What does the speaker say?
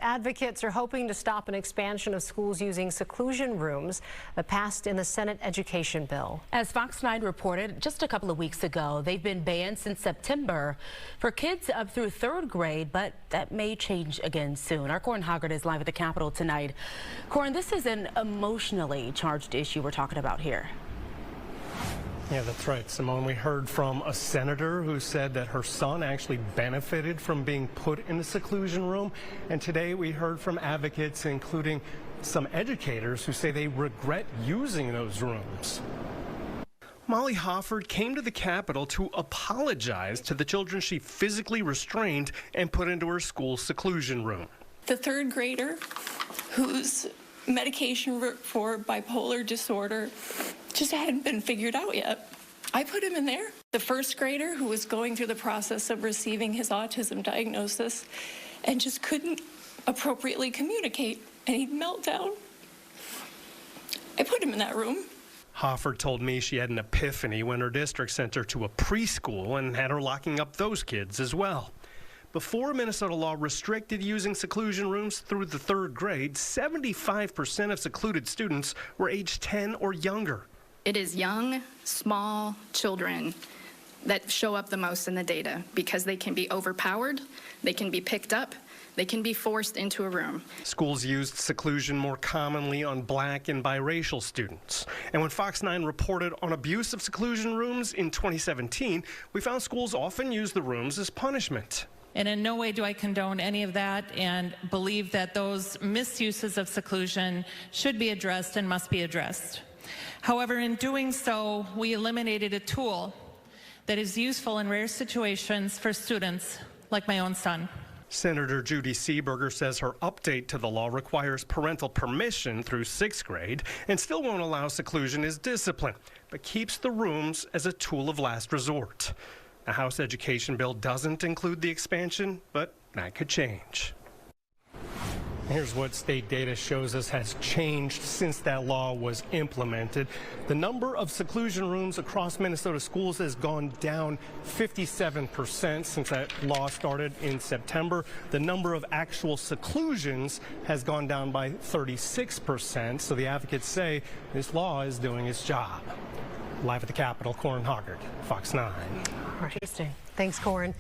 advocates are hoping to stop an expansion of schools using seclusion rooms that passed in the Senate education bill. As Fox 9 reported just a couple of weeks ago, they've been banned since September for kids up through 3rd grade, but that may change again soon. Our Corin Hoggard is live at the Capitol tonight. Corin, this is an emotionally charged issue we're talking about here. Yeah, that's right, Simone. We heard from a senator who said that her son actually benefited from being put in a seclusion room. And today we heard from advocates, including some educators, who say they regret using those rooms. Molly Hofford came to the Capitol to apologize to the children she physically restrained and put into her school's seclusion room. The 3rd grader whose medication for bipolar disorder just hadn't been figured out yet. I put him in there. The 1st grader who was going through the process of receiving his autism diagnosis and just couldn't appropriately communicate, and he'd melt down. I put him in that room. Hofford told me she had an epiphany when her district sent her to a preschool and had her locking up those kids as well. Before Minnesota law restricted using seclusion rooms through the 3rd grade, 75% of secluded students were aged 10 or younger. It is young, small children that show up the most in the data because they can be overpowered, they can be picked up, they can be forced into a room. Schools used seclusion more commonly on Black and biracial students. And when Fox 9 reported on abuse of seclusion rooms in 2017, we found schools often use the rooms as punishment. And in no way do I condone any of that and believe that those misuses of seclusion should be addressed and must be addressed. However, in doing so, we eliminated a tool that is useful in rare situations for students like my own son. Senator Judy Seeberger says her update to the law requires parental permission through 6th grade and still won't allow seclusion as discipline, but keeps the rooms as a tool of last resort. The House education bill doesn't include the expansion, but that could change. Here's what state data shows us has changed since that law was implemented. The number of seclusion rooms across Minnesota schools has gone down 57% since that law started in September. The number of actual seclusions has gone down by 36%. So the advocates say this law is doing its job. Live at the Capitol, Corin Hoggard, Fox 9. Interesting. Thanks, Corin.